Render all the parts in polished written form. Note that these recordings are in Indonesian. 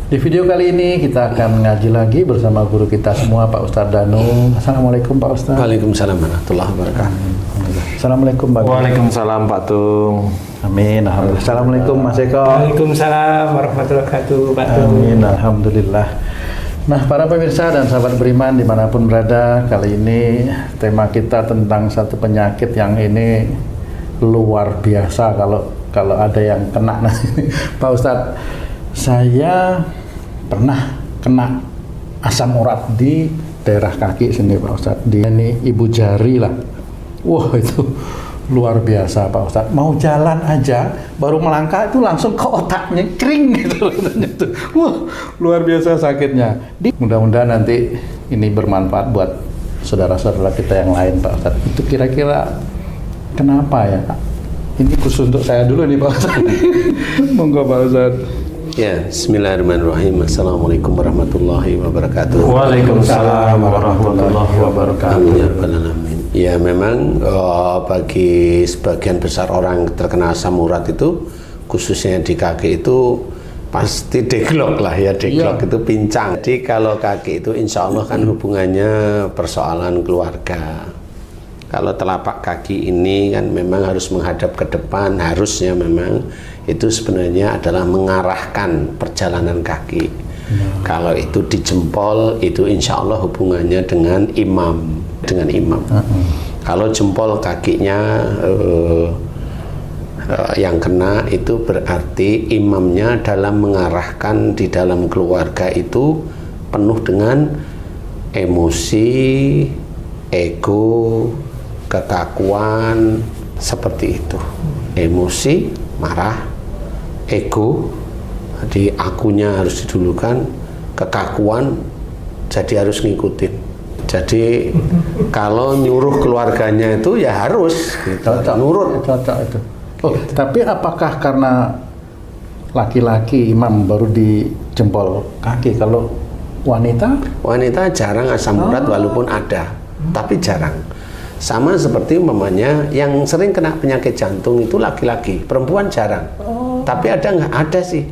Di video kali ini kita akan ngaji lagi bersama guru kita semua, Pak Ustadz Danu. Assalamualaikum Pak Ustadz. Waalaikumsalam warahmatullahi wabarakatuh. Assalamualaikum Pak. Waalaikumsalam Pak Tung. Amin. Alhamdulillah. Assalamualaikum Mas Eko. Waalaikumsalam warahmatullahi wabarakatuh Pak Tung. Amin. Alhamdulillah. Nah, para pemirsa dan sahabat beriman dimanapun berada, kali ini tema kita tentang satu penyakit yang ini luar biasa kalau ada yang kena. Pak Ustadz, saya pernah kena asam urat di daerah kaki sini Pak Ustadz, di ini ibu jari lah. Wah, itu luar biasa Pak Ustadz. Mau jalan aja baru melangkah itu langsung ke otaknya kering gitu. Wah, luar biasa sakitnya. Mudah-mudahan nanti ini bermanfaat buat saudara-saudara kita yang lain Pak Ustadz. Itu kira-kira kenapa ya? Ini khusus untuk saya dulu nih Pak Ustadz. Monggo Pak Ustadz. Ya, bismillahirrahmanirrahim. Assalamualaikum warahmatullahi wabarakatuh. Waalaikumsalam warahmatullahi wabarakatuh. Amin ya rabbal alamin. Ya, memang bagi sebagian besar orang terkena asam urat itu, khususnya di kaki itu pasti deglok lah ya, deglok itu pincang. Jadi kalau kaki itu insya Allah kan hubungannya persoalan keluarga. Kalau telapak kaki ini kan memang harus menghadap ke depan, harusnya memang itu sebenarnya adalah mengarahkan perjalanan kaki. Kalau itu di jempol, itu insya Allah hubungannya dengan imam, Kalau jempol kakinya yang kena, itu berarti imamnya dalam mengarahkan di dalam keluarga itu penuh dengan emosi, ego, kekakuan, seperti itu. Emosi, marah, ego, jadi akunya harus didulukan, kekakuan jadi harus ngikutin. Jadi kalau nyuruh keluarganya itu ya harus nurut. Cocok itu. Oh, tapi apakah karena laki-laki imam baru di jempol kaki, kalau wanita? Wanita jarang asam urat walaupun ada, tapi jarang. Sama seperti umpamanya yang sering kena penyakit jantung itu laki-laki, perempuan jarang. Tapi ada nggak? Ada sih.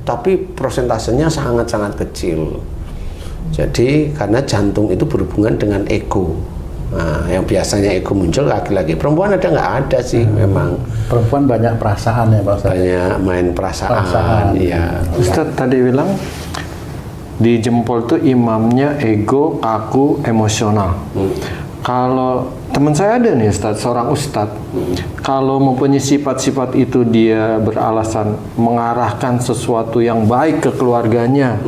Tapi prosentasenya sangat-sangat kecil. Jadi karena jantung itu berhubungan dengan ego. Nah, yang biasanya ego muncul laki-laki, perempuan ada nggak? Ada sih memang. Perempuan banyak perasaan ya Pak Ustadz? Banyak main perasaan. Ya. Ustadz tadi bilang di jempol tuh imamnya ego, aku, emosional. Kalau teman saya ada nih Ustadz, seorang Ustadz, kalau mempunyai sifat-sifat itu dia beralasan mengarahkan sesuatu yang baik ke keluarganya,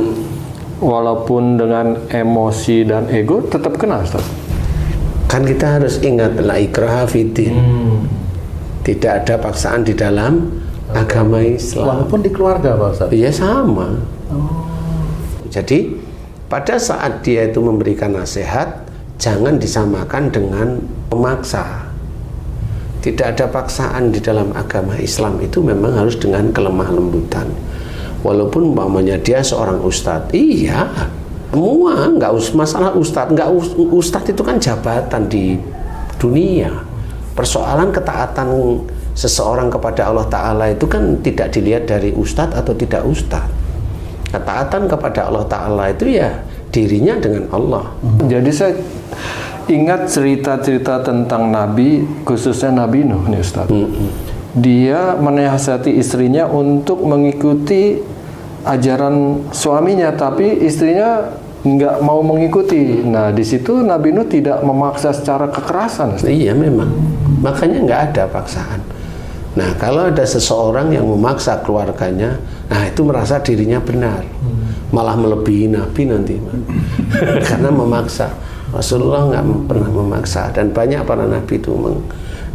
walaupun dengan emosi dan ego tetap kena Ustadz. Kan kita harus ingat la ikraha fiddin. Tidak ada paksaan di dalam agama Islam. Walaupun di keluarga Pak Ustadz? Iya sama. Jadi pada saat dia itu memberikan nasihat, jangan disamakan dengan memaksa. Tidak ada paksaan di dalam agama Islam, itu memang harus dengan kelemah lembutan. Walaupun umpamanya dia seorang ustadz, iya, semua nggak masalah ustadz, ustadz itu kan jabatan di dunia. Persoalan ketaatan seseorang kepada Allah Ta'ala itu kan tidak dilihat dari ustadz atau tidak ustadz. Ketaatan kepada Allah Ta'ala itu ya dirinya dengan Allah. Jadi saya ingat cerita-cerita tentang Nabi, khususnya Nabi Nuh nih Ustaz. Dia menasihati istrinya untuk mengikuti ajaran suaminya, tapi istrinya nggak mau mengikuti. Nah, di situ Nabi Nuh tidak memaksa secara kekerasan Ustaz. Iya memang, makanya nggak ada paksaan. Nah, kalau ada seseorang yang memaksa keluarganya, nah itu merasa dirinya benar, malah melebihi Nabi nanti, karena memaksa. Rasulullah nggak pernah memaksa, dan banyak para Nabi itu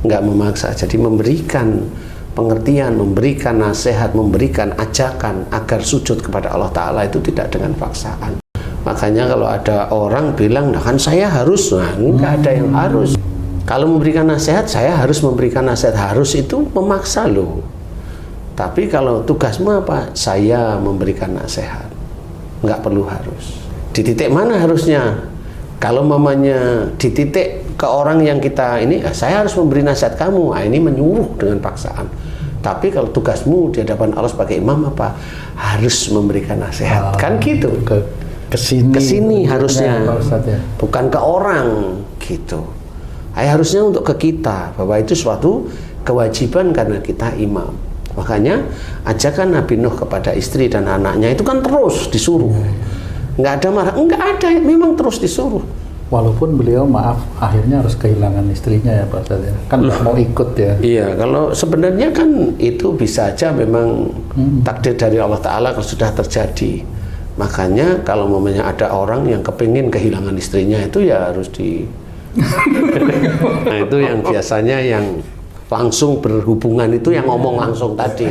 nggak memaksa. Jadi memberikan pengertian, memberikan nasihat, memberikan ajakan agar sujud kepada Allah Ta'ala itu tidak dengan paksaan. Makanya kalau ada orang bilang, nah kan saya harus, nah nggak ada yang harus. Kalau memberikan nasihat, saya harus memberikan nasihat. Harus itu memaksa loh. Tapi kalau tugasmu apa? Saya memberikan nasihat. Nggak perlu harus. Di titik mana harusnya? Kalau mamanya di titik ke orang yang kita ini, saya harus memberi nasihat kamu. Nah, ini menyuruh dengan paksaan. Tapi kalau tugasmu di hadapan Allah sebagai imam apa? Harus memberikan nasihat. Kan gitu. Kesini harusnya, Pak Ustadz, ya. bukan ke orang gitu. Harusnya untuk ke kita, bahwa itu suatu kewajiban karena kita imam. Makanya ajakan Nabi Nuh kepada istri dan anaknya itu kan terus disuruh. Nggak ada marah, nggak ada, memang terus disuruh. Walaupun beliau maaf akhirnya harus kehilangan istrinya ya Pak Ustadz ya. Kan nggak mau ikut ya. Iya, kalau sebenarnya kan itu bisa aja memang takdir dari Allah Ta'ala kalau sudah terjadi. Makanya kalau momennya ada orang yang kepingin kehilangan istrinya itu ya harus di nah itu yang biasanya yang langsung berhubungan itu yang ngomong langsung tadi.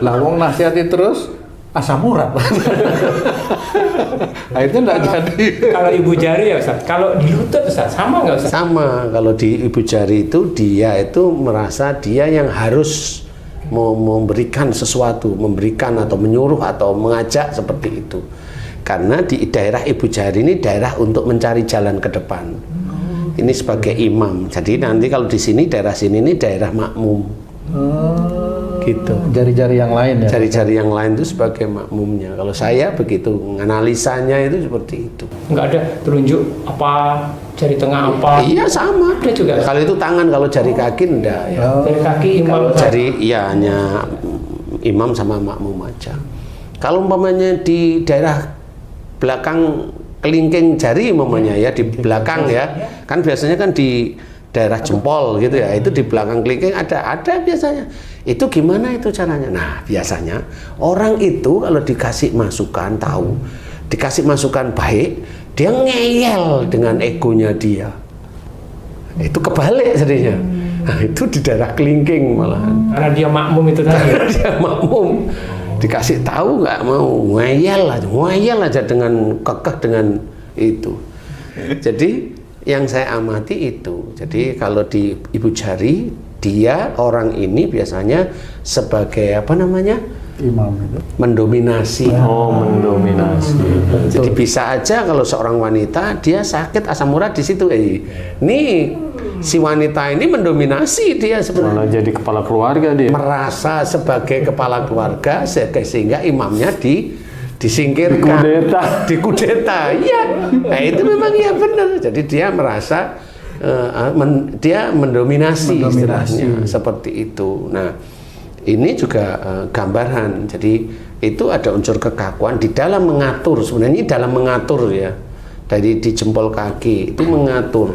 Lah wong nasihati terus asam urat. Akhirnya nggak jadi. Kalau ibu jari ya Ustaz, kalau di lutut Ustaz, sama nggak Ustaz? Sama, kalau di ibu jari itu dia itu merasa dia yang harus memberikan sesuatu, memberikan atau menyuruh atau mengajak seperti itu. Karena di daerah ibu jari ini daerah untuk mencari jalan ke depan. Ini sebagai imam. Jadi nanti kalau di sini daerah sini ini daerah makmum. Gitu. Jari-jari yang lain ya. Jari-jari yang lain itu sebagai makmumnya. Kalau saya begitu analisanya itu seperti itu. Nggak ada telunjuk apa, jari tengah apa? Iya sama. Ada juga. Kalau itu tangan, kalau jari kaki enggak ya. Dari kaki imam. Kalau jari ya hanya imam sama makmum aja. Kalau umpamanya di daerah belakang kelingking jari umpamanya ya di belakang ya. Kan biasanya kan di daerah jempol gitu ya. Itu di belakang kelingking ada biasanya. Itu gimana itu caranya? Nah, biasanya orang itu kalau dikasih masukan tahu, dikasih masukan baik, dia ngeyel dengan egonya dia. Itu kebalik jadinya. Nah, itu di daerah kelingking malahan. Karena dia makmum itu tadi. Dia makmum, dikasih tahu nggak mau, ngeyel aja dengan kekeh dengan itu. Jadi yang saya amati itu. Jadi kalau di ibu jari, dia orang ini biasanya sebagai apa namanya? Imam itu. Mendominasi. Oh, mendominasi. Jadi bisa aja kalau seorang wanita dia sakit asam urat di situ. Nih si wanita ini mendominasi dia Malah sebenarnya. jadi kepala keluarga dia. Merasa sebagai kepala keluarga sehingga imamnya disingkirkan, dikudeta. Iya, nah itu memang ya benar. Jadi dia merasa dia mendominasi istilahnya seperti itu. Nah, ini juga gambaran. Jadi itu ada unsur kekakuan di dalam mengatur. Sebenarnya dalam mengatur ya. Dari di jempol kaki itu mengatur.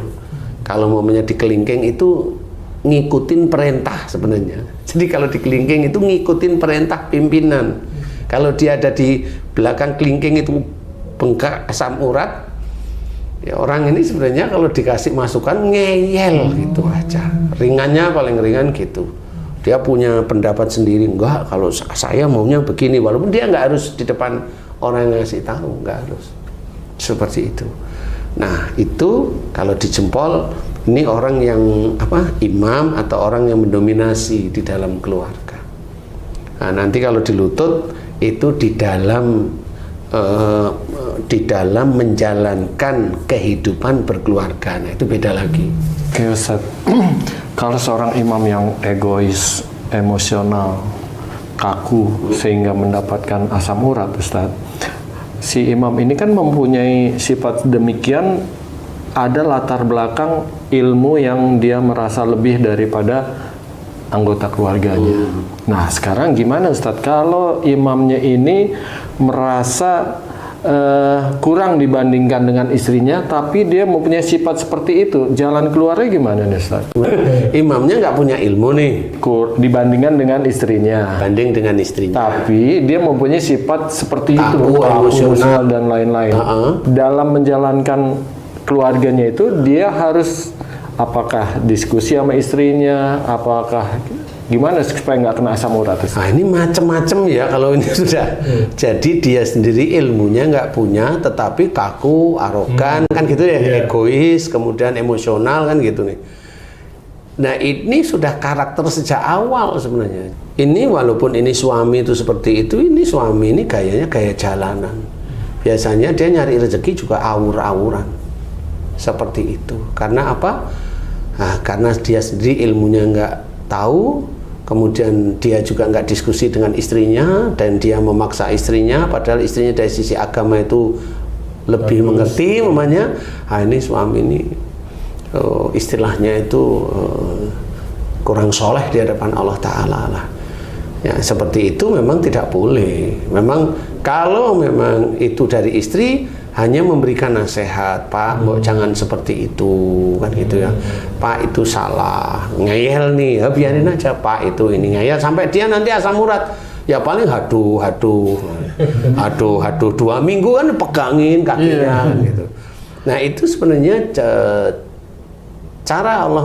Kalau momennya di kelingking itu ngikutin perintah sebenarnya. Jadi kalau di kelingking itu ngikutin perintah pimpinan. Kalau dia ada di belakang kelingking itu bengkak asam urat, ya orang ini sebenarnya kalau dikasih masukan ngeyel gitu aja. Ringannya paling ringan gitu. Dia punya pendapat sendiri, enggak kalau saya maunya begini, walaupun dia nggak harus di depan orang yang ngasih tahu, nggak harus seperti itu. Nah itu kalau di jempol ini orang yang apa imam atau orang yang mendominasi di dalam keluarga. Nah nanti kalau di lutut itu di dalam menjalankan kehidupan berkeluarga. Nah itu beda lagi. Oke Ustaz, kalau seorang imam yang egois, emosional, kaku sehingga mendapatkan asam urat Ustaz, si imam ini kan mempunyai sifat demikian, ada latar belakang ilmu yang dia merasa lebih daripada anggota keluarganya. Nah sekarang gimana Ustadz kalau imamnya ini merasa kurang dibandingkan dengan istrinya, tapi dia mempunyai sifat seperti itu, jalan keluarnya gimana nih Ustadz? Imamnya nggak punya ilmu nih Dibandingkan dengan istrinya, banding dengan istrinya, tapi dia mempunyai sifat seperti itu, Kaku, emosional, dan lain-lain. Dalam menjalankan keluarganya itu dia harus apakah diskusi sama istrinya, apakah gimana supaya nggak kena asam urat? Nah ini macam-macam ya kalau ini sudah. Jadi dia sendiri ilmunya nggak punya, tetapi kaku, arogan, kan gitu ya, egois, kemudian emosional kan gitu nih. Nah ini sudah karakter sejak awal sebenarnya. Ini walaupun ini suami itu seperti itu, ini suami ini gayanya gaya jalanan. Biasanya dia nyari rezeki juga awur-awuran. Seperti itu. Karena apa? Nah, karena dia sendiri ilmunya nggak tahu, kemudian dia juga nggak diskusi dengan istrinya dan dia memaksa istrinya, padahal istrinya dari sisi agama itu lebih mengerti namanya. Nah, ini suami ini istilahnya itu kurang soleh di hadapan Allah Ta'ala lah. Ya, seperti itu memang tidak boleh. Memang kalau memang itu dari istri, hanya memberikan nasihat, Pak, jangan seperti itu, kan gitu ya. Pak, itu salah, ngeyel nih, ya, biarin aja Pak, itu ini ngeyel sampai dia nanti asam urat. Ya paling haduh 2 minggu kan pegangin kakinya, kan gitu. Nah itu sebenarnya cara Allah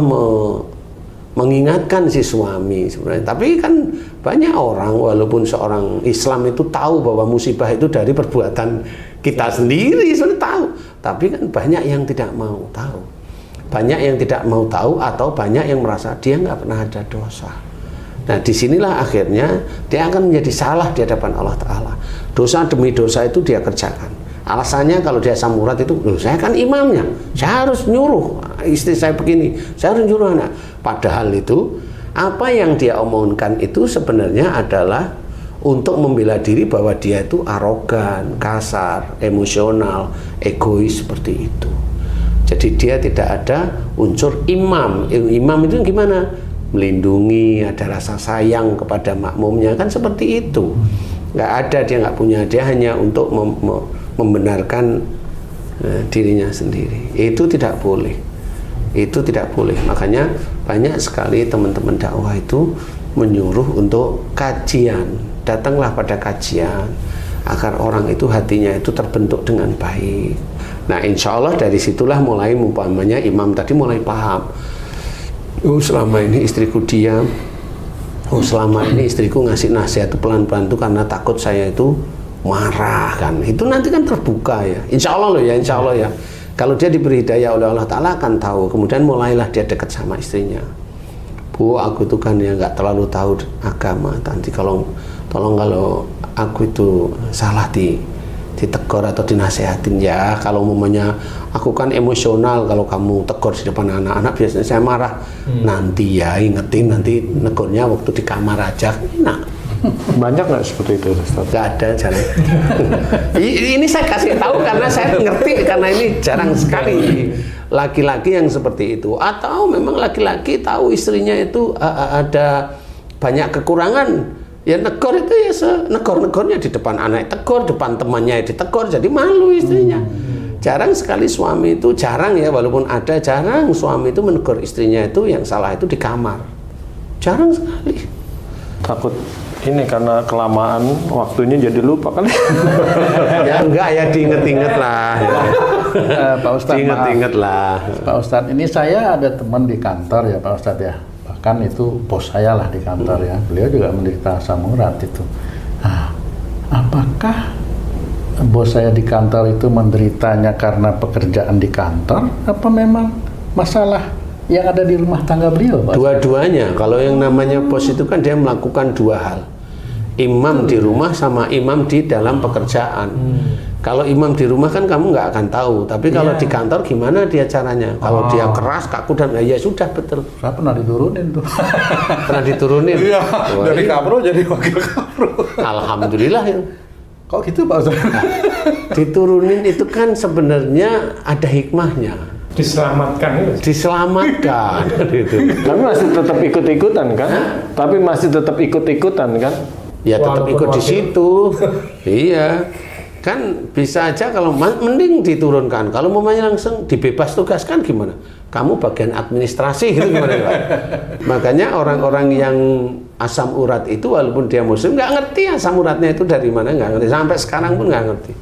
mengingatkan si suami sebenarnya. Tapi kan banyak orang, walaupun seorang Islam itu tahu bahwa musibah itu dari perbuatan kita sendiri, sudah tahu, tapi kan banyak yang tidak mau tahu, banyak yang tidak mau tahu, atau banyak yang merasa dia nggak pernah ada dosa. Nah disinilah akhirnya dia akan menjadi salah di hadapan Allah Ta'ala. Dosa demi dosa itu dia kerjakan. Alasannya kalau dia asam urat itu, loh saya kan imamnya, saya harus nyuruh istri saya begini, saya harus nyuruh anak. Padahal itu apa yang dia omongkan itu sebenarnya adalah untuk membela diri bahwa dia itu arogan, kasar, emosional, egois seperti itu. Jadi dia tidak ada unsur imam. Imam itu gimana? Melindungi, ada rasa sayang kepada makmumnya, kan seperti itu. Nggak ada, dia nggak punya, dia hanya untuk membenarkan dirinya sendiri. Itu tidak boleh. Itu tidak boleh. Makanya banyak sekali teman-teman dakwah itu menyuruh untuk kajian. Datanglah pada kajian agar orang itu hatinya itu terbentuk dengan baik. Nah insya Allah dari situlah mulai umpamanya imam tadi mulai paham. Oh selama ini istriku diam. Oh selama ini istriku ngasih nasihat itu pelan-pelan itu karena takut saya itu marah, kan. Itu nanti kan terbuka ya. Insya Allah loh ya, insya Allah ya. Kalau dia diberi hidayah oleh Allah Ta'ala akan tahu. Kemudian mulailah dia dekat sama istrinya. Bu, aku itu kan ya nggak terlalu tahu agama. Nanti tolong kalau aku itu salah ditegur atau dinasehatin ya. Kalau umumnya aku kan emosional, kalau kamu tegur di depan anak-anak biasanya saya marah. Nanti ya ingetin, nanti negurnya waktu di kamar aja. Nah, Banyak nggak seperti itu, Ustaz? nggak ada, jarang. Ini saya kasih tahu karena saya ngerti, karena ini jarang sekali laki-laki yang seperti itu. Atau memang laki-laki tahu istrinya itu ada banyak kekurangan, ya negor itu ya negor-negornya di depan anak tegur, depan temannya ditegur, jadi malu istrinya. Jarang sekali suami itu, jarang ya, walaupun ada, jarang suami itu menegur istrinya itu yang salah itu di kamar. Jarang sekali. Takut ini karena kelamaan waktunya jadi lupa kan? Ya enggak ya, diinget-inget lah. Pak Ustadz, diinget-inget lah. Pak Ustadz, ini saya ada teman di kantor ya Pak Ustadz ya. Bahkan itu bos saya lah di kantor ya. Beliau juga menderita asam urat itu. Nah, apakah bos saya di kantor itu menderitanya karena pekerjaan di kantor, apa memang masalah yang ada di rumah tangga beliau, Pak? Dua-duanya. Kalau yang namanya bos itu kan dia melakukan dua hal. Imam di rumah sama imam di dalam pekerjaan. Kalau imam di rumah kan kamu nggak akan tahu. Tapi kalau di kantor gimana dia caranya? Kalau dia keras, kaku dan ya sudah betul. Saya pernah diturunin tuh. Pernah diturunin. Iya, Wah, dari kapro jadi wakil kapro. Alhamdulillah ya. Kok gitu Pak Ustadz? Diturunin itu kan sebenarnya ada hikmahnya. Diselamatkan itu. Diselamatkan gitu. Tapi masih tetap ikut-ikutan kan? Tapi masih tetap ikut-ikutan kan? Ya tetap Walaupun ikut di wakil. situ. Iya. Kan bisa aja kalau mending diturunkan. Kalau mamanya langsung dibebas tugaskan gimana? Kamu bagian administrasi gitu gimana Pak? Makanya orang-orang yang asam urat itu walaupun dia muslim nggak ngerti asam uratnya itu dari mana, nggak ngerti. Sampai sekarang pun nggak ngerti.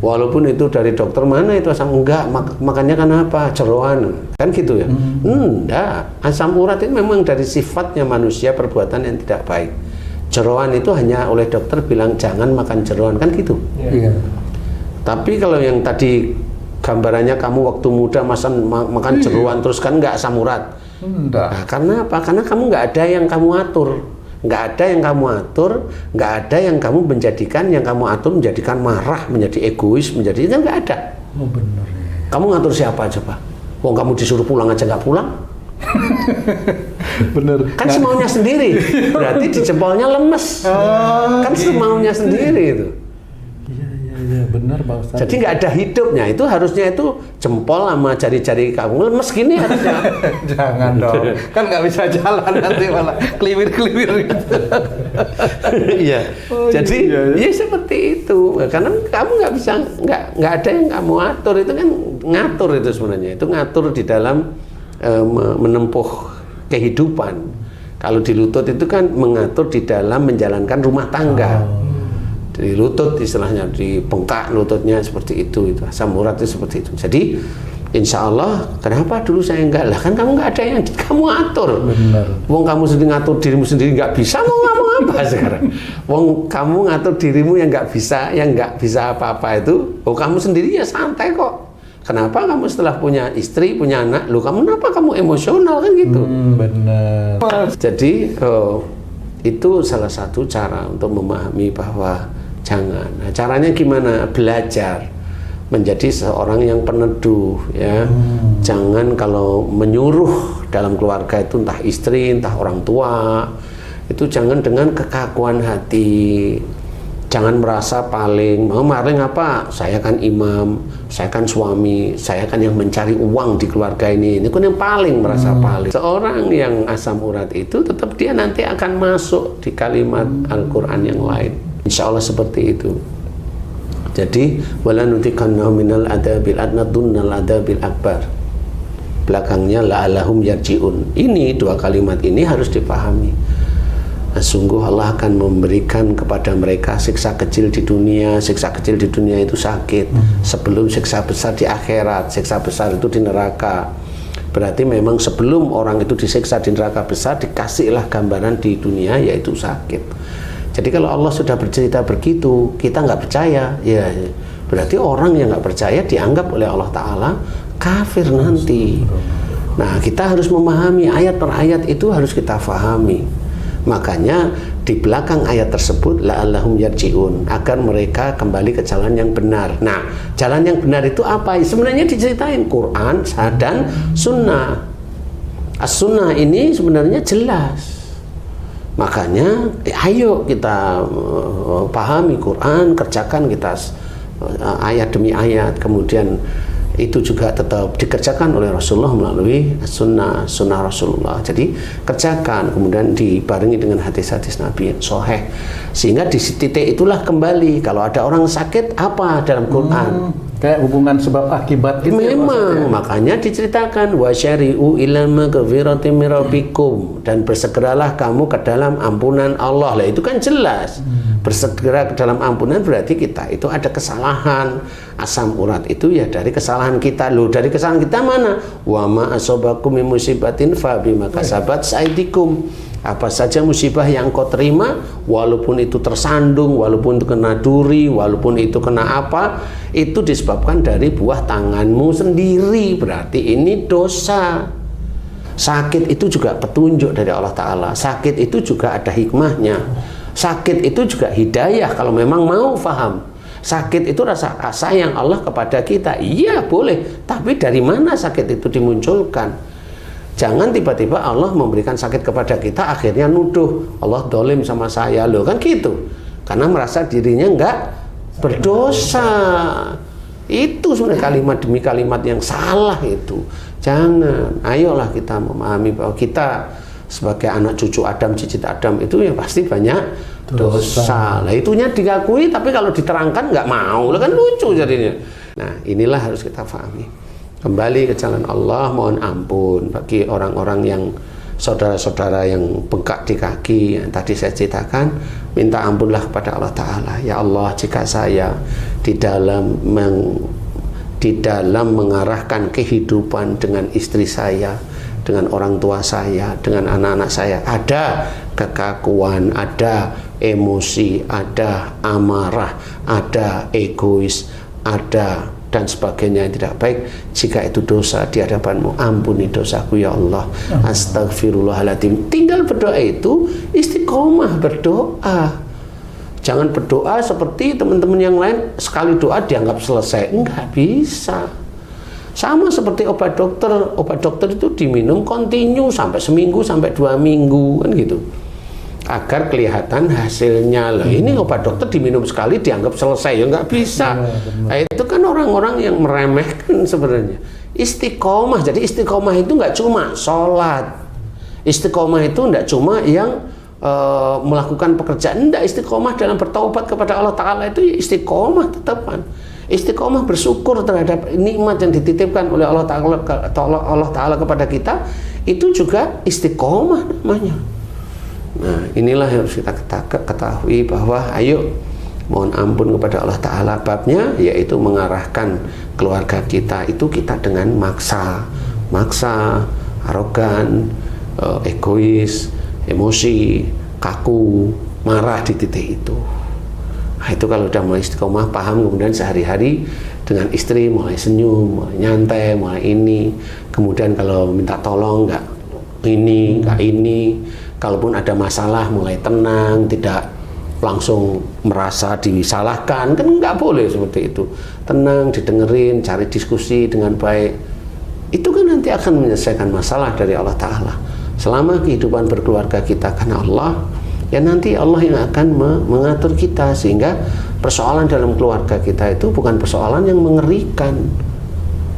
Walaupun itu dari dokter mana itu asam, enggak, makanya kenapa? Jeroan. Kan gitu ya? Enggak. Asam urat itu memang dari sifatnya manusia, perbuatan yang tidak baik. Jeroan itu hanya oleh dokter bilang jangan makan jeroan, kan gitu. Iya. Tapi kalau yang tadi gambarannya kamu waktu muda makan jeroan terus kan nggak asam urat. Enggak. Nah, karena apa? Karena kamu nggak ada yang kamu atur. Nggak ada yang kamu atur, nggak ada yang kamu menjadikan, yang kamu atur menjadikan marah, menjadi egois, menjadi kan nggak ada. Oh benar ya. Kamu ngatur siapa coba? Wong kamu disuruh pulang aja nggak pulang, Bener. Kan semaunya sendiri, berarti di jempolnya lemes. Kan semaunya sendiri itu. Iya, benar Pak Ustadz. Jadi nggak ada hidupnya. Itu harusnya itu jempol sama jari-jari kamu lemes gini harusnya. Jangan dong, kan nggak bisa jalan nanti malah keliwir-keliwir gitu. Iya. Jadi iya. ya seperti itu. Karena kamu nggak bisa, nggak ada yang kamu atur. Itu kan ngatur itu sebenarnya. Itu ngatur di dalam menempuh kehidupan. Kalau di lutut itu kan mengatur di dalam menjalankan rumah tangga. Di lutut istilahnya, di bengkak lututnya seperti itu asam urat itu seperti itu. Jadi insya Allah, kenapa dulu saya enggak lah, kan kamu nggak ada yang kamu atur. Benar. Wong kamu sendiri ngatur dirimu sendiri nggak bisa, mau ngomong apa sekarang? Wong kamu ngatur dirimu yang nggak bisa apa-apa itu, oh kamu sendiri ya santai kok. Kenapa kamu setelah punya istri, punya anak, lu kenapa kamu emosional kan gitu? Benar. Jadi itu salah satu cara untuk memahami bahwa jangan. Nah, caranya gimana? Belajar menjadi seorang yang peneduh, ya. Jangan kalau menyuruh dalam keluarga itu entah istri, entah orang tua, itu jangan dengan kekakuan hati. Jangan merasa paling apa? Saya kan imam, saya kan suami, saya kan yang mencari uang di keluarga ini. Ini kan yang paling merasa paling. Seorang yang asam urat itu tetap dia nanti akan masuk di kalimat Al-Quran yang lain. Insya Allah seperti itu. Jadi wala nutiqannahu minal adabil adna dunnal adabil akbar. Belakangnya la'allahum yarji'un. Ini dua kalimat ini harus dipahami. Nah, sungguh Allah akan memberikan kepada mereka siksa kecil di dunia. Siksa kecil di dunia itu sakit sebelum siksa besar di akhirat. Siksa besar itu di neraka. Berarti memang sebelum orang itu disiksa di neraka besar, dikasihlah gambaran di dunia, yaitu sakit. Jadi kalau Allah sudah bercerita begitu, kita nggak percaya, ya berarti orang yang nggak percaya dianggap oleh Allah Ta'ala kafir nanti. Nah, kita harus memahami ayat per ayat itu, harus kita fahami. Makanya di belakang ayat tersebut la'allahum yarji'un, agar mereka kembali ke jalan yang benar. Nah, jalan yang benar itu apa? Sebenarnya diceritain Quran dan Sunnah. As-Sunnah ini sebenarnya jelas. Makanya ayo kita pahami Quran, kerjakan kita ayat demi ayat. Kemudian itu juga tetap dikerjakan oleh Rasulullah melalui sunnah Rasulullah. Jadi kerjakan, kemudian dibarengi dengan hadis-hadis Nabi yang sahih, sehingga di titik itulah kembali kalau ada orang sakit apa dalam Quran. Kayak hubungan sebab akibat gitu. Memang, makanya diceritakan wasyari'u ila maghfiratin min rabbikum, dan bersegeralah kamu ke dalam ampunan Allah. Lah itu kan jelas. Bersegera ke dalam ampunan berarti kita itu ada kesalahan. Asam urat itu ya dari kesalahan kita. Loh, dari kesalahan kita mana? Wa ma asabakum min musibatin fa bima kasabat aydikum. Apa saja musibah yang kau terima, walaupun itu tersandung, walaupun itu kena duri, walaupun itu kena apa, itu disebabkan dari buah tanganmu sendiri. Berarti ini dosa. Sakit itu juga petunjuk dari Allah Ta'ala. Sakit itu juga ada hikmahnya. Sakit itu juga hidayah kalau memang mau faham. Sakit itu rasa sayang Allah kepada kita. Iya boleh, tapi dari mana sakit itu dimunculkan? Jangan tiba-tiba Allah memberikan sakit kepada kita, akhirnya nuduh Allah dolim sama saya, loh kan gitu. Karena merasa dirinya enggak berdosa. Itu sebenarnya kalimat demi kalimat yang salah itu. Jangan. Ayolah kita memahami bahwa kita sebagai anak cucu Adam, cicit Adam itu ya pasti banyak dosa. Lah itunya diakui, tapi kalau diterangkan nggak mau, lah kan lucu jadinya. Nah inilah harus kita pahami. Kembali ke jalan Allah, mohon ampun bagi orang-orang yang saudara-saudara yang bengkak di kaki yang tadi saya ceritakan, minta ampunlah kepada Allah Ta'ala. Ya Allah, jika saya di dalam mengarahkan kehidupan dengan istri saya, dengan orang tua saya, dengan anak-anak saya, ada kekakuan, ada emosi, ada amarah, ada egois, ada dan sebagainya yang tidak baik, jika itu dosa di hadapanmu, ampuni dosaku ya Allah. Astagfirullahaladzim. Tinggal berdoa itu istiqomah berdoa. Jangan berdoa seperti teman-teman yang lain, sekali doa dianggap selesai. Enggak bisa. Sama seperti obat dokter itu diminum kontinu sampai seminggu sampai 2 minggu kan gitu, agar kelihatan hasilnya. Lah ini obat dokter diminum sekali dianggap selesai, ya nggak bisa. Nah, itu kan orang-orang yang meremehkan sebenarnya istiqomah. Jadi istiqomah itu nggak cuma sholat, istiqomah itu nggak cuma yang melakukan pekerjaan. Enggak, istiqomah dalam bertaubat kepada Allah Ta'ala itu istiqomah tetapan. Istiqomah bersyukur terhadap nikmat yang dititipkan oleh Allah Ta'ala kepada kita, itu juga istiqomah namanya. Nah, inilah yang harus kita ketahui, bahwa ayo mohon ampun kepada Allah Ta'ala, babnya yaitu mengarahkan keluarga kita itu kita dengan maksa, arogan, egois, emosi, kaku, marah di titik itu. Nah, itu kalau udah mulai istiqomah, paham, kemudian sehari-hari dengan istri mulai senyum, mulai nyantai, mulai ini. Kemudian kalau minta tolong nggak ini. Kalaupun ada masalah mulai tenang, tidak langsung merasa disalahkan, kan nggak boleh seperti itu. Tenang, didengerin, cari diskusi dengan baik. Itu kan nanti akan menyelesaikan masalah dari Allah Ta'ala. Selama kehidupan berkeluarga kita karena Allah, ya nanti Allah yang akan mengatur kita, sehingga persoalan dalam keluarga kita itu bukan persoalan yang mengerikan.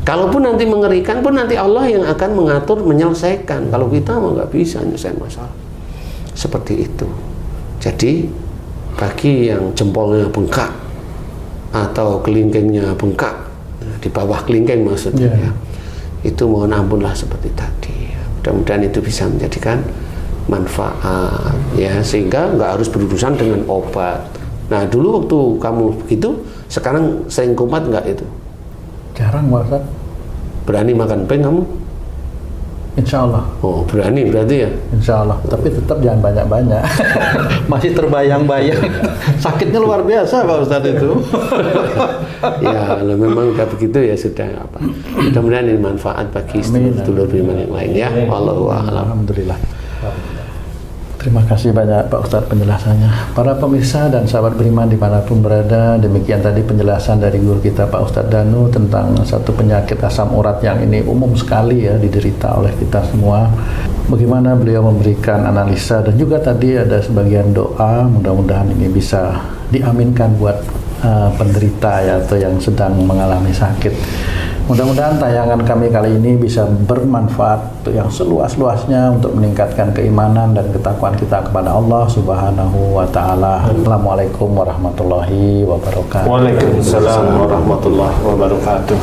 Kalaupun nanti mengerikan pun nanti Allah yang akan mengatur, menyelesaikan. Kalau kita mau nggak bisa menyelesaikan masalah seperti itu. Jadi bagi yang jempolnya bengkak atau kelingkingnya bengkak, di bawah kelingking maksudnya, ya, itu mohon ampunlah seperti tadi. Mudah-mudahan itu bisa menjadikan manfaat, ya, sehingga nggak harus berurusan dengan obat. Nah, dulu waktu kamu begitu, sekarang sering kumat nggak itu? Jarang, Pak Ustaz. Berani makan peng kamu? Insya Allah. Oh, berani berarti ya? Insya Allah. Tapi tetap jangan banyak-banyak. Masih terbayang-bayang. Sakitnya luar biasa Pak Ustaz itu. Ya, kalau memang udah begitu ya sudah apa. Mudah-mudahan ini manfaat bagi sedulur beriman yang lain, ya. Wallahu a'lam. Alhamdulillah. Terima kasih banyak Pak Ustadz penjelasannya. Para pemirsa dan sahabat beriman dimanapun berada, demikian tadi penjelasan dari guru kita Pak Ustadz Danu tentang satu penyakit asam urat yang ini umum sekali ya diderita oleh kita semua. Bagaimana beliau memberikan analisa dan juga tadi ada sebagian doa, mudah-mudahan ini bisa diaminkan buat penderita ya, atau yang sedang mengalami sakit. Mudah-mudahan tayangan kami kali ini bisa bermanfaat untuk yang seluas-luasnya untuk meningkatkan keimanan dan ketakwaan kita kepada Allah Subhanahu wa Ta'ala. Assalamualaikum warahmatullahi wabarakatuh. Waalaikumsalam warahmatullahi wabarakatuh.